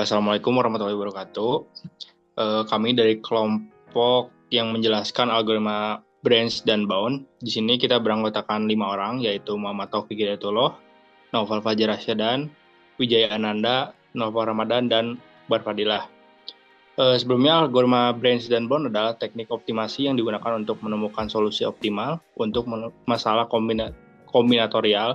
Assalamualaikum warahmatullahi wabarakatuh. Kami dari kelompok yang menjelaskan algoritma branch dan bound. Di sini kita beranggotakan 5 orang, yaitu Muhammad Taufik Hidayatullah, Naufal Fajar Rasyadan, Wijaya Ananda, Noval Ramadan, dan Barfadilah. Sebelumnya, algoritma branch dan bound adalah teknik optimasi yang digunakan untuk menemukan solusi optimal untuk masalah kombinatorial.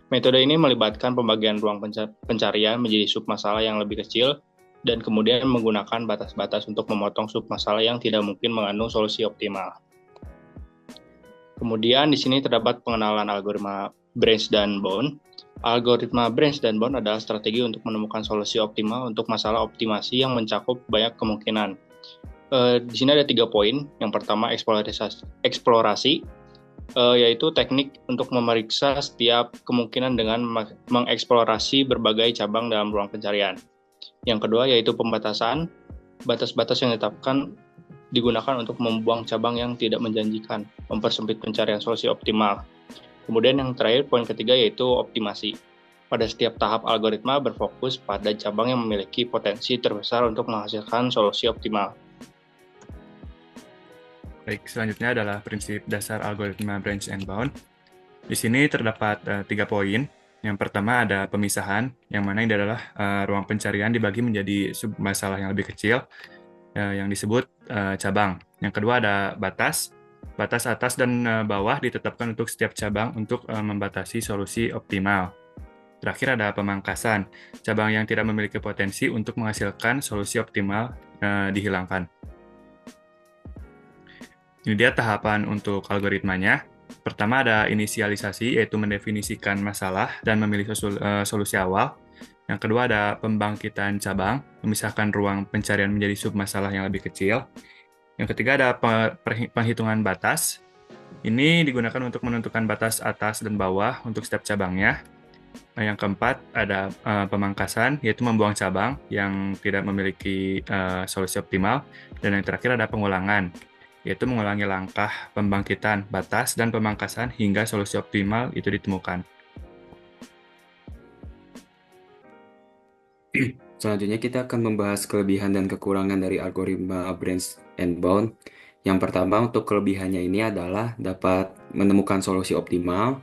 Metode ini melibatkan pembagian ruang pencarian menjadi submasalah yang lebih kecil dan kemudian menggunakan batas-batas untuk memotong submasalah yang tidak mungkin mengandung solusi optimal. Kemudian di sini terdapat pengenalan algoritma branch dan bound. Algoritma branch dan bound adalah strategi untuk menemukan solusi optimal untuk masalah optimasi yang mencakup banyak kemungkinan. Di sini ada 3 poin. Yang pertama eksplorasi, yaitu teknik untuk memeriksa setiap kemungkinan dengan mengeksplorasi berbagai cabang dalam ruang pencarian. Yang kedua yaitu pembatasan, batas-batas yang ditetapkan digunakan untuk membuang cabang yang tidak menjanjikan, mempersempit pencarian solusi optimal. Kemudian yang terakhir, poin ketiga yaitu optimasi. Pada setiap tahap algoritma berfokus pada cabang yang memiliki potensi terbesar untuk menghasilkan solusi optimal. Baik, selanjutnya adalah prinsip dasar algoritma branch and bound. Di sini terdapat 3 poin. Yang pertama ada pemisahan, yang mana ini adalah ruang pencarian dibagi menjadi submasalah yang lebih kecil, yang disebut cabang. Yang kedua ada batas. Batas atas dan bawah ditetapkan untuk setiap cabang untuk membatasi solusi optimal. Terakhir ada pemangkasan. Cabang yang tidak memiliki potensi untuk menghasilkan solusi optimal dihilangkan. Ini dia tahapan untuk algoritmanya. Pertama ada inisialisasi, yaitu mendefinisikan masalah dan memilih solusi awal. Yang kedua ada pembangkitan cabang, memisahkan ruang pencarian menjadi submasalah yang lebih kecil. Yang ketiga ada penghitungan batas. Ini digunakan untuk menentukan batas atas dan bawah untuk setiap cabangnya. Yang keempat ada pemangkasan, yaitu membuang cabang yang tidak memiliki solusi optimal. Dan yang terakhir ada pengulangan, yaitu mengulangi langkah pembangkitan, batas, dan pemangkasan hingga solusi optimal itu ditemukan. Selanjutnya kita akan membahas kelebihan dan kekurangan dari algoritma branch and bound. Yang pertama, untuk kelebihannya ini adalah dapat menemukan solusi optimal,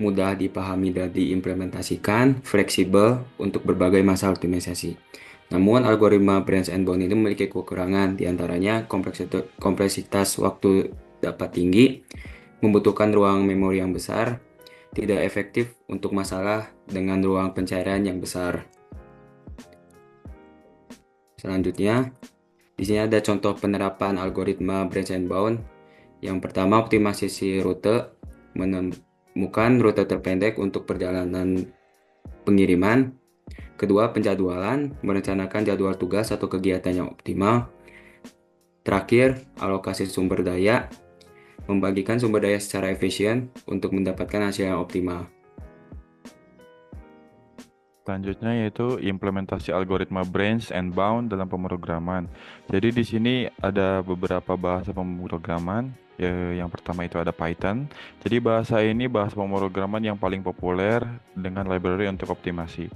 mudah dipahami dan diimplementasikan, fleksibel untuk berbagai masalah optimalisasi. Namun, algoritma branch and bound ini memiliki kekurangan, diantaranya kompleksitas waktu dapat tinggi, membutuhkan ruang memori yang besar, tidak efektif untuk masalah dengan ruang pencarian yang besar. Selanjutnya, di sini ada contoh penerapan algoritma branch and bound. Yang pertama, optimalisasi rute, menemukan rute terpendek untuk perjalanan pengiriman. Kedua, penjadwalan, merencanakan jadwal tugas atau kegiatan yang optimal. Terakhir, alokasi sumber daya, membagikan sumber daya secara efisien untuk mendapatkan hasil yang optimal. Selanjutnya yaitu implementasi algoritma branch and bound dalam pemrograman. Jadi di sini ada beberapa bahasa pemrograman. Yang pertama itu ada Python. Jadi bahasa ini bahasa pemrograman yang paling populer dengan library untuk optimasi.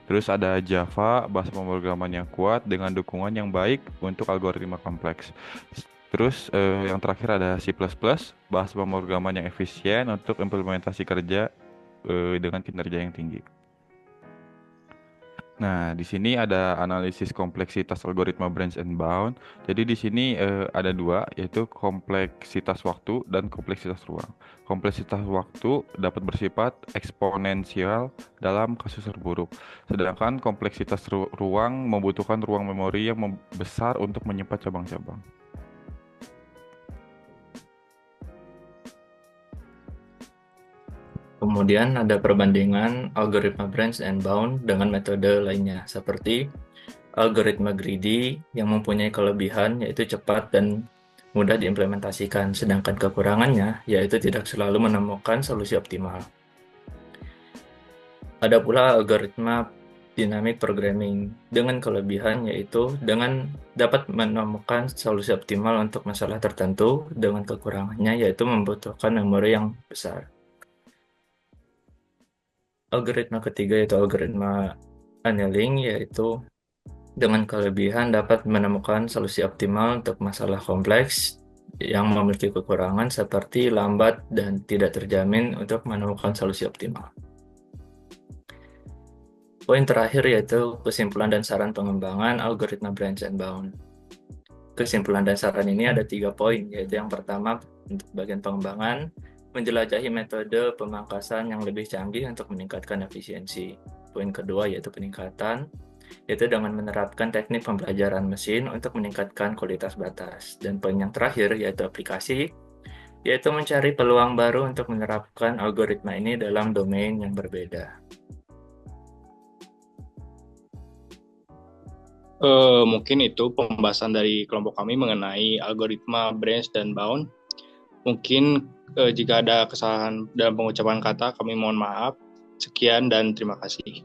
Terus ada Java, bahasa pemrograman yang kuat dengan dukungan yang baik untuk algoritma kompleks. Terus yang terakhir ada C++, bahasa pemrograman yang efisien untuk implementasi kerja dengan kinerja yang tinggi. Nah, di sini ada analisis kompleksitas algoritma branch and bound. Jadi di sini ada 2, yaitu kompleksitas waktu dan kompleksitas ruang. Kompleksitas waktu dapat bersifat eksponensial dalam kasus terburuk, sedangkan kompleksitas ruang membutuhkan ruang memori yang besar untuk menyimpan cabang-cabang. Kemudian ada perbandingan algoritma branch and bound dengan metode lainnya, seperti algoritma greedy yang mempunyai kelebihan yaitu cepat dan mudah diimplementasikan, sedangkan kekurangannya yaitu tidak selalu menemukan solusi optimal. Ada pula algoritma dynamic programming dengan kelebihan yaitu dapat menemukan solusi optimal untuk masalah tertentu, dengan kekurangannya yaitu membutuhkan memori yang besar. Algoritma ketiga yaitu algoritma annealing, yaitu dengan kelebihan dapat menemukan solusi optimal untuk masalah kompleks yang memiliki kekurangan seperti lambat dan tidak terjamin untuk menemukan solusi optimal. Poin terakhir yaitu kesimpulan dan saran pengembangan algoritma branch and bound. Kesimpulan dan saran ini ada 3 poin, yaitu yang pertama untuk bagian pengembangan, menjelajahi metode pemangkasan yang lebih canggih untuk meningkatkan efisiensi. Poin kedua yaitu peningkatan, yaitu dengan menerapkan teknik pembelajaran mesin untuk meningkatkan kualitas batas. Dan poin yang terakhir yaitu aplikasi, yaitu mencari peluang baru untuk menerapkan algoritma ini dalam domain yang berbeda. Mungkin itu pembahasan dari kelompok kami mengenai algoritma branch dan bound. Mungkin jika ada kesalahan dalam pengucapan kata, kami mohon maaf. Sekian dan terima kasih.